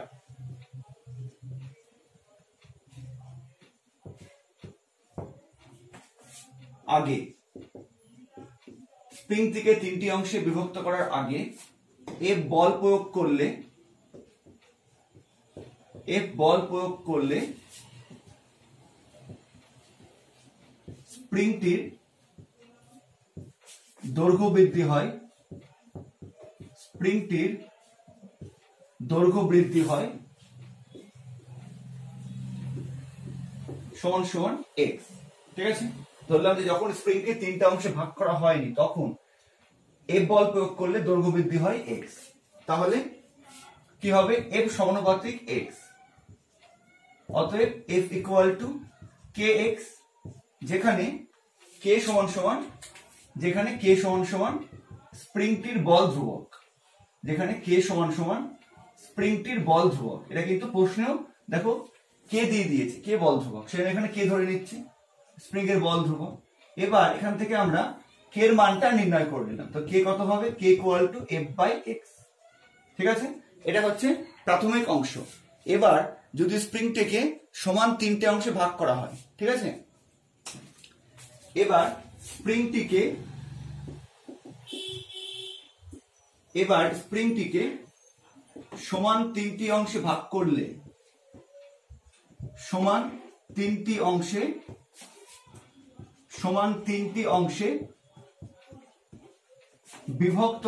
আগে, স্প্রিংটিকে 3টি অংশে বিভক্ত করার আগে এফ বল প্রয়োগ করলে স্প্রিংটির দৈর্ঘ্য বৃদ্ধি হয়, সমান সমান x। ঠিক আছে, ধরলাম যে যখন স্প্রিংকে 3টা অংশে ভাগ করা হয়নি তখন এফ বল প্রয়োগ করলে দৈর্ঘ্য বৃদ্ধি হয় x। তাহলে কি হবে, f সমানুপাতিক x, অতএব f ইকুয়াল টু kx, যেখানে k সমান সমান স্প্রিংটির বল ধ্রুবক, এটা কিন্তু প্রশ্নেও দেখো কে দিয়ে দিয়েছে, কে বল ধ্রুবক, সেখানে এখানে কে ধরে নিচ্ছি স্প্রিং এর বল ধ্রুবক। এবার এখান থেকে আমরা কে এর মানটা নির্ণয় করে নিলাম, তো কে কত হবে, কে ইকুয়াল টু f/x। ঠিক আছে, এটা হচ্ছে প্রাথমিক অংশ। এবার যদি স্প্রিংটিকে সমান 3টে অংশে ভাগ করা হয়, ঠিক আছে, এবার স্প্রিংটিকে সমান 3টি অংশে ভাগ করলে, সমান 3টি অংশে বিভক্ত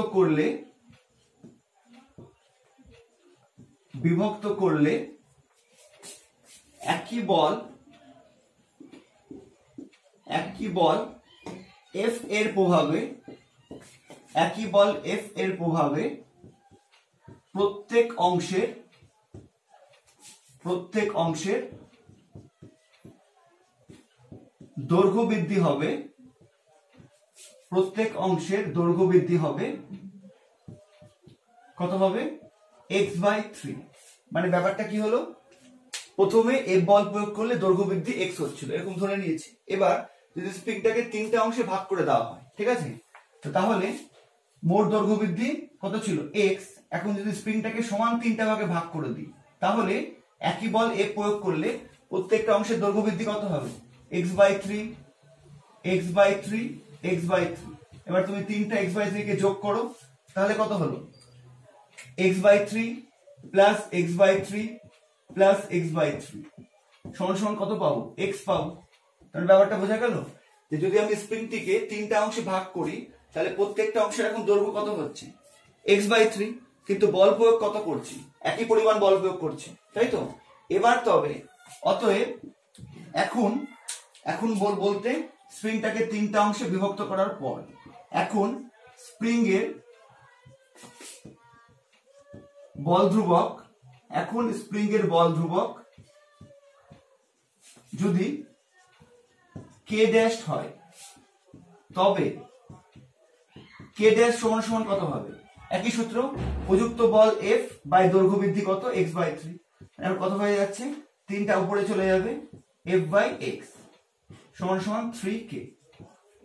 করলে একই বল F এর প্রভাবে প্রত্যেক অংশের দৈর্ঘ্য বৃদ্ধি হবে, কত হবে x/3। মানে ব্যাপারটা কি হলো, প্রথমে এফ বল প্রয়োগ করলে দৈর্ঘ্য বৃদ্ধি x হচ্ছিল, এরকম ধরে নিয়েছি। এবার যদি স্প্রিংটাকে 3টে অংশে ভাগ করে দেওয়া হয়, ঠিক আছে, তো তাহলে মোট দৈর্ঘ্য বৃদ্ধি কত ছিল x। এখন যদি স্প্রিংটাকে সমান 3টা ভাগে ভাগ করে দিই, তাহলে একই বল এফ প্রয়োগ করলে প্রত্যেকটা অংশের দৈর্ঘ্য বৃদ্ধি কত হবে, x/3। এবার তুমি 3টা x/3 কে যোগ করো, তাহলে কত হলো, x/3 plus x/3 plus x/3 সমান সমান কত পাবো, x পাবো। তাহলে ব্যাপারটা বোঝা গেল যে যদি আমি স্প্রিংটিকে 3টা অংশে ভাগ করি, তাহলে প্রত্যেকটা অংশের এখন দৈর্ঘ্য কত হচ্ছে, x/3, কিন্তু বল প্রয়োগ কত করছি, একই পরিমাণ বল প্রয়োগ করছি, তাই তো। এবার তবে অতএব এখন বলতে স্প্রিংটাকে 3টা অংশে বিভক্ত করার পর এখন স্প্রিং এর বল ধ্রুবক, এখন স্প্রিং এর বল ধ্রুবক যদি কে ড্যাশ হয়, তবে কে ড্যাশ সমান সমান কত হবে? একই সূত্র, প্রযুক্ত বল এফ বাই দৈর্ঘ্য বৃদ্ধি কত? X by 3। এখন কত হয়ে যাচ্ছে? 3টা উপরে চলে যাবে, এফ বাই এক্স সমান সমান 3k।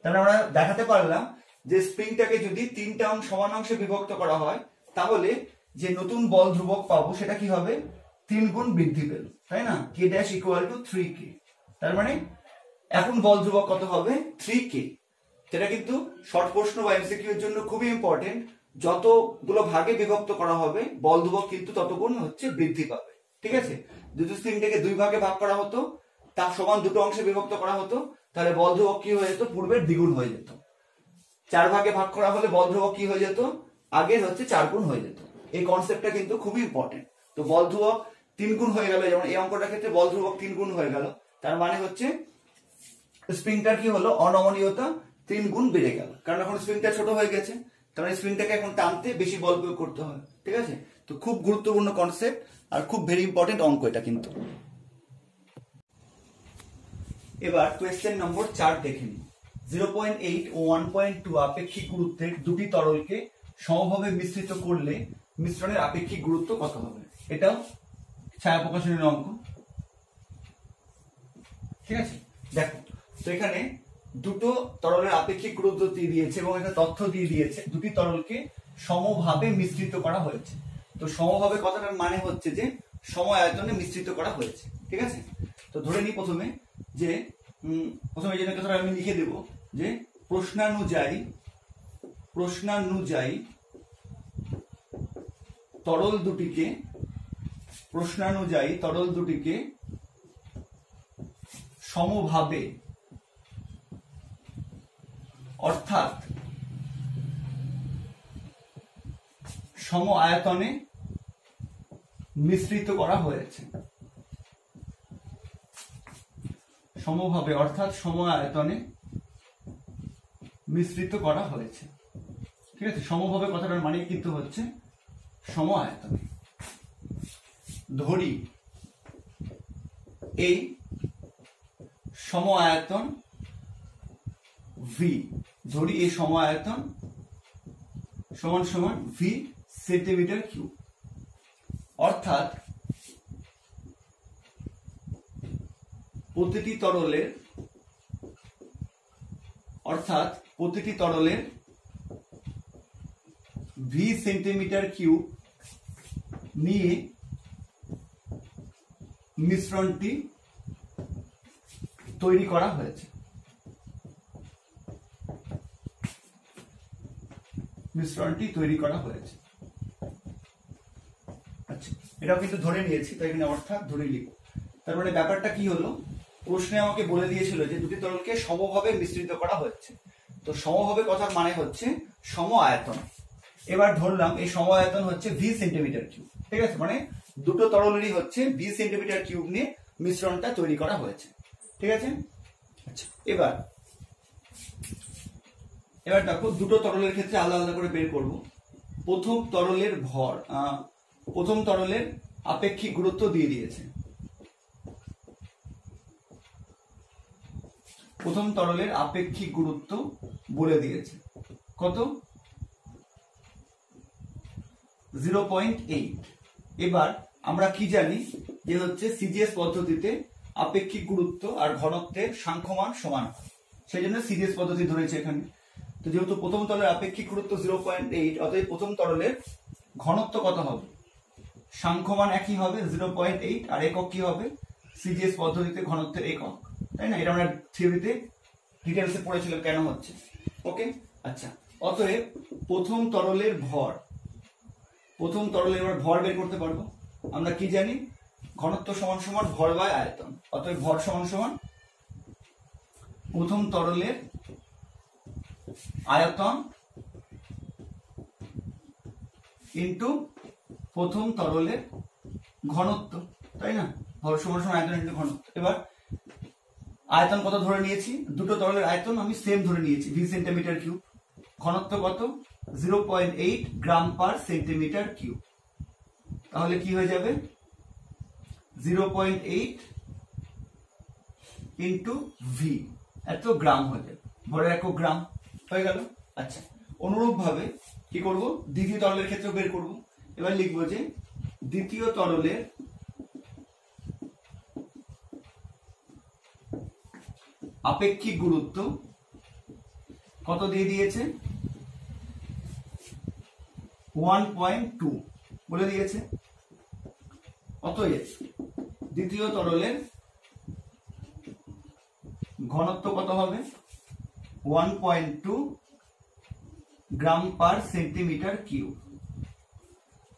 তাহলে আমরা দেখাতে পারলাম যে স্প্রিংটাকে যদি 3টা সমান অংশে বিভক্ত করা হয়, তাহলে যে নতুন বল ধ্রুবক পাবো সেটা কি হবে? 3 গুণ বৃদ্ধি পেল, তাই না? কে ড্যাশ ইকুয়াল টু 3k। তার মানে এখন বল ধ্রুবক কত হবে? 3k। সেটা কিন্তু শর্ট প্রশ্ন বা এমসিকিউ এর জন্য খুবই ইম্পর্টেন্ট। যতগুলো ভাগে বিভক্ত করা হবে বল ধ্রুবক কিন্তু ততগুণ বৃদ্ধি পাবে, ঠিক আছে? যদি স্প্রিংটাকে 2 ভাগে ভাগ করা হতো, তার সমান দুটো অংশে বিভক্ত করা হতো, তাহলে বল ধ্রুবক কি হয়ে যেত? পূর্বের দ্বিগুণ হয়ে যেত। 4 ভাগে ভাগ করা হলে বল ধ্রুবক কি হয়ে যেত? আগের 4 গুণ হয়ে যেত। এই কনসেপ্টটা কিন্তু খুবই ইম্পর্টেন্ট। তো বল ধ্রুবক 3 গুণ হয়ে গেল, যেমন এই অঙ্কটার ক্ষেত্রে বল ধ্রুবক 3 গুণ হয়ে গেল, তার মানে স্প্রিংটার কি হলো? অনমনীয়তা 3 গুণ বেড়ে গেল, কারণ এখন স্প্রিংটা ছোট হয়ে গেছে। তার মানে স্প্রিংটাকে এখন টানতে বেশি বল প্রয়োগ করতে হবে, ঠিক আছে? তো খুব গুরুত্বপূর্ণ কনসেপ্ট আর খুব ভেরি ইম্পর্টেন্ট অঙ্ক এটা কিন্তু। এবার কোয়েশ্চেন নম্বর 4 দেখে নিই। 0.8 ও 1.2 আপেক্ষিক গুরুত্বের দুটি তরলকে সমভাবে মিশ্রিত করলে মিশ্রণের আপেক্ষিক গুরুত্ব কত হবে? এটাও ছায়া প্রকাশনের অঙ্ক, ঠিক আছে? দেখো, তো এখানে দুটো তরলের আপেক্ষিক গুরুত্ব দিয়ে দিয়েছে এবং একটা তথ্য দিয়ে দিয়েছে দুটি তরলকে সমভাবে মিশ্রিত করা হয়েছে। তো সমভাবে কথাটার মানে হচ্ছে যে সম আয়তনে মিশ্রিত করা হয়েছে, ঠিক আছে? তো ধরে নিই প্রথমে যে প্রথমে এই কথাটা আমি লিখে দেব যে প্রশ্নানুযায়ী তরল দুটিকে সমভাবে অর্থাৎ সম আয়তনে মিশ্রিত করা হয়েছে। সমভাবে অর্থাৎ সম আয়তনে মিশ্রিত করা হয়েছে, ঠিক আছে? সমভাবে কথাটার মানে কিন্তু হচ্ছে সম আয়তনে। ধরি এই সম আয়তন ভি, ধরি এই সম আয়তন সমান সমান ভি সেন্টিমিটার কিউব, অর্থাৎ প্রতিটি তরলের ভি সেন্টিমিটার কিউব নিয়ে মিশ্রণটি তৈরি করা হয়েছে। আচ্ছা, এটাও কিন্তু ধরে নিয়েছি, তাই এখানে অর্থাৎ ধরে লিখব। তার মানে ব্যাপারটা কি হলো? প্রশ্নে আমাকে বলে দিয়েছিল যে দুটি তরলকে সমভাবে মিশ্রিত করা হচ্ছে। তো সমভাবে কথার মানে হচ্ছে সম আয়তন। এবার ধরলাম এই সম আয়তন হচ্ছে ভি সেন্টিমিটার কিউব, ঠিক আছে? মানে দুটো তরলেরই ভি সেন্টিমিটার কিউব নিয়ে মিশ্রণটা তৈরি করা হয়েছে, ঠিক আছে? আচ্ছা, এবার দেখো, দুটো তরলের ক্ষেত্রে আলাদা আলাদা করে বের করব। প্রথম তরলের আপেক্ষিক গুরুত্ব দিয়ে দিয়েছে। প্রথম তরলের আপেক্ষিক গুরুত্ব বলে দিয়েছে কত? 0.8। এবার আমরা কি জানি যে সিজিএস পদ্ধতিতে আপেক্ষিক গুরুত্ব আর ঘনত্বের সাংখ্যমান সমান, সেই জন্য সিজিএস পদ্ধতি ধরেছে এখানে। তো যেহেতু প্রথম তরলের আপেক্ষিক গুরুত্ব 0.8, অতএব প্রথম তরলের ঘনত্ব কত হবে? সাংখ্যমান একই হবে 0.8, আর একক কি হবে? সিজিএস পদ্ধতিতে ঘনত্বের একক, তাই না? এটা আমরা থিওরিতে ডিটেইলসে পড়েছিলাম কেন হচ্ছে। ওকে, আচ্ছা, অতএব প্রথম তরলের ভর ভর বের করতে পারবো। আমরা কি জানি? ঘনত্ব সমান সমান ভর বাই আয়তন। অতএব ভর সমান সমান প্রথম তরলের আয়তন ইন্টু প্রথম তরলের ঘনত্ব, তাই না? ভর সমান সমান আয়তন ইন্টু ঘনত্ব। এবার আয়তন কত ধরে নিয়েছি? দুটো তরলের আয়তন আমি সেম ধরে নিয়েছি, ভি সেন্টিমিটার কিউব। ঘনত্ব কত 0.8 গ্রাম পার সেন্টিমিটার কিউব। তাহলে কি হয়ে যাবে 0.8 ইন্টু ভি, এত গ্রাম হয়ে যাবে, ভরের একক গ্রাম হয়ে গেল। আচ্ছা, অনুরূপ ভাবে কি করব, দ্বিতীয় তরলের ক্ষেত্রে বের করব। এবার লিখবো যে দ্বিতীয় তরলের আপেক্ষিক গুরুত্ব কত দিয়ে দিয়েছে 1.2 বলে দিয়েছে। অতএব দ্বিতীয় তরলের ঘনত্ব কত হবে 1.2 গ্রাম পার সেন্টিমিটার কিউব।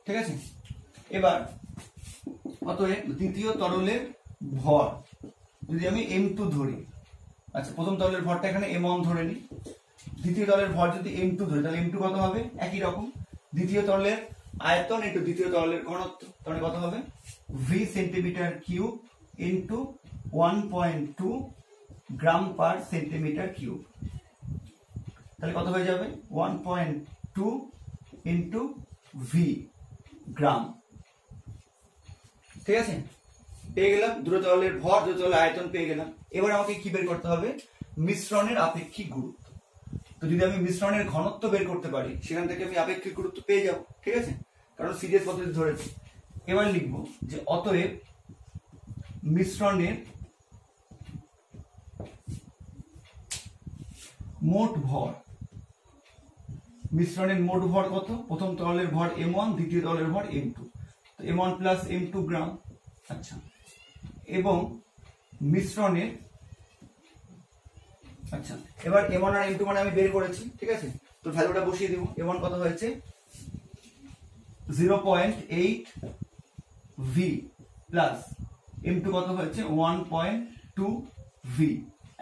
ঠিক আছে, এবার অতএব দ্বিতীয় তরলের ভর যদি আমি m2 ধরি, আচ্ছা প্রথম তরলের ভরটা এখানে m1 ধরে নিই, দ্বিতীয় তরলের ভর যদি m2 ধরি তাহলে m2 কত হবে একই রকম, দ্বিতীয় তরলের আয়তন ইন্টু দ্বিতীয় তরলের ঘনত্ব, তাহলে কত হবে v সেন্টিমিটার কিউব ইন্টু 1.2 গ্রাম পার সেন্টিমিটার কিউব। তাহলে কত হয়ে যাবে 1.2 ইন্টু ভি গ্রাম। ঠিক আছে, পেয়ে গেলাম দুটো তরলের ভর, দুটো তরলের আয়তন পেয়ে গেলাম। এবার আমাকে কি বের করতে হবে মিশ্রণের আপেক্ষিক গুরুত্ব। তো যদি আমি মিশ্রণের ঘনত্ব বের করতে পারি সেখান থেকে আমি আপেক্ষিক গুরুত্ব পেয়ে যাব। ঠিক আছে, কারণ সিরিয়াস পদ্ধতি ধরেছি। এবার লিখব যে অতএব মিশ্রণের মোট ভর, মিশ্রণের মোট ভর কত, প্রথম তরলের ভর m1, দ্বিতীয় তরলের ভর m2, তো m1 প্লাস m2 গ্রাম। আচ্ছা, এবং মিশ্রণের, আচ্ছা এবার m1 আর m2 মানে আমি বের করেছি। ঠিক আছে, তো ভ্যালুটা বসিয়ে দেব। m1 কত হয়েছে 0.8 v প্লাস m2 কত হয়েছে 1.2 v,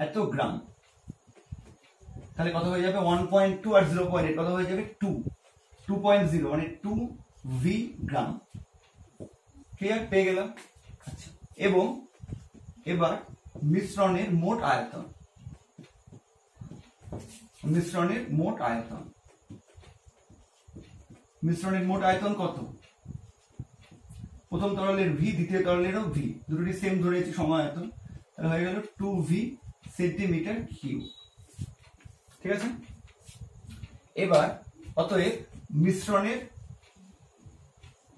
এত গ্রাম। তাহলে কত হয়ে যাবে 1.2 আর 0.8 কত হয়ে যাবে 2.0 মানে 2 v গ্রাম। ক্লিয়ার, পেয়ে গেলাম। আচ্ছা, এবং এবার মিশ্রণের মোট আয়তন, মিশ্রণের মোট আয়তন, মিশ্রণের মোট আয়তন কত, প্রথম তরলের ভি, দ্বিতীয় তরলেরও ভি, দুটোটি সেম ধরেছি সমায়তন, তাহলে হয়ে গেল 2v সেন্টিমিটার কিউব। ঠিক আছে, এবার অতএব মিশ্রণের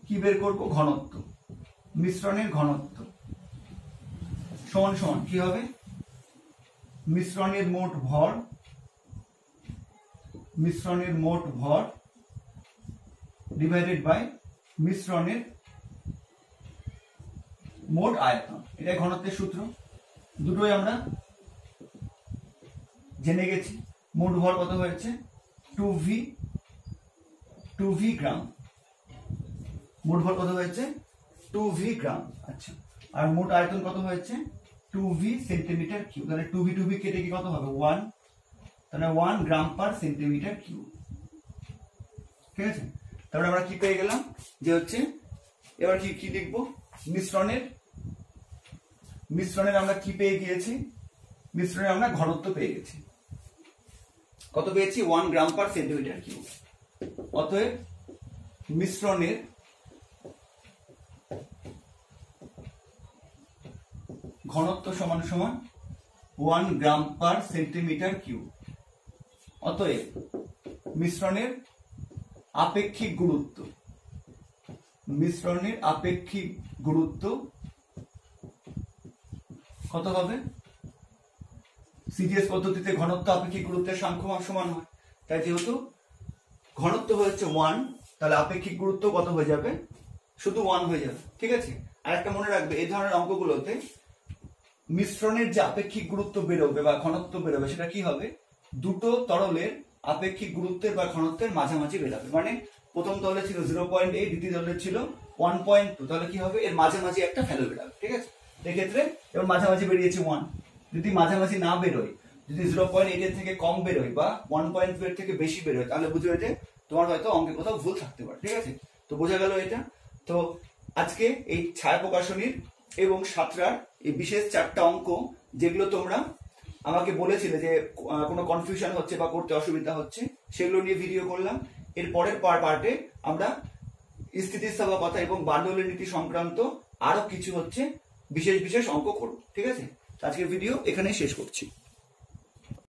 কি বের করব ঘনত্ব, মিশ্রণের ঘনত্ব সমান সমান কি হবে মিশ্রণের মোট ভর, মিশ্রণের মোট ভর ডিভাইডেড বাই মিশ্রণের মোট আয়তন। এটাই ঘনত্বের সূত্র, দুটোই আমরা জেনে গেছি। মোট ভর কত হয়েছে 2v গ্রাম, মোট ভর কত হয়েছে 2v গ্রাম। আচ্ছা, আর মোট আয়তন কত হয়েছে 2v সেন্টিমিটার কিউব। তাহলে 2v কেটে কি কত হবে 1, তাহলে 1 গ্রাম পার সেন্টিমিটার কিউব। ঠিক আছে, তারপরে আমরা কি পেয়ে গেলাম যে হচ্ছে এবার কি লিখব মিশ্রণের আমরা কি পেয়ে গিয়েছি, মিশ্রণের আমরা ঘনত্ব পেয়ে গেছি। কত পেয়েছি 1 গ্রাম পার সেন্টিমিটার কিউব। অতএব মিশ্রণের ঘনত্ব সমান সমান 1 গ্রাম পার সেন্টিমিটার কিউব। অতএব মিশ্রণের আপেক্ষিক গুরুত্ব, মিশ্রণের আপেক্ষিক গুরুত্ব কত হবে, সিরিয়াস পদ্ধতিতে ঘনত্ব আপেক্ষিক গুরুত্বের সাংখ্যমান সমান হয়, তাই যেহেতু ঘনত্ব হচ্ছে 1 তাহলে আপেক্ষিক গুরুত্ব কত হয়ে যাবে শুধু 1 হয়ে যাবে। ঠিক আছে, আর একটা মনে রাখবে এই ধরনের অঙ্কগুলোতে মিশ্রণের যে আপেক্ষিক গুরুত্ব বেরোবে বা ঘনত্ব বেরোবে সেটা কি হবে দুটো তরলের আপেক্ষিক গুরুত্বের বা ঘনত্বের মাঝামাঝি বেরোবে। মানে প্রথম তরলে ছিল 0.8, দ্বিতীয় তরলে ছিল 1.2, তাহলে কি হবে এর মাঝামাঝি একটা ভ্যালু বেরোবে। ঠিক আছে, এক্ষেত্রে এবার মাঝামাঝি বেরিয়েছে 1, যদি মাঝামাঝি না বেরোয়, যদি 0.8 এর থেকে কম বেরোয় বা 1.2 এর থেকে বেশি বেরোয় তাহলে বুঝবে যে তোমার হয়তো অঙ্কে কোথাও ভুল থাকতে পারে। ঠিক আছে, তো বোঝা গেল এটা। তো আজকে এই ছায়া প্রকাশনীর এবং সাতরার এই বিশেষ 4টা অঙ্ক যেগুলো তোমরা আমাকে বলেছিলে যে কোনো কনফিউশন হচ্ছে বা করতে অসুবিধা হচ্ছে, সেগুলো নিয়ে ভিডিও করলাম। এর পরের পার্টে আমরা স্থিতিস্থাপকতা এবং বার্নৌলির নীতি সংক্রান্ত আরো কিছু বিশেষ অঙ্ক করব। ঠিক আছে, আজকের ভিডিও এখানেই শেষ করছি।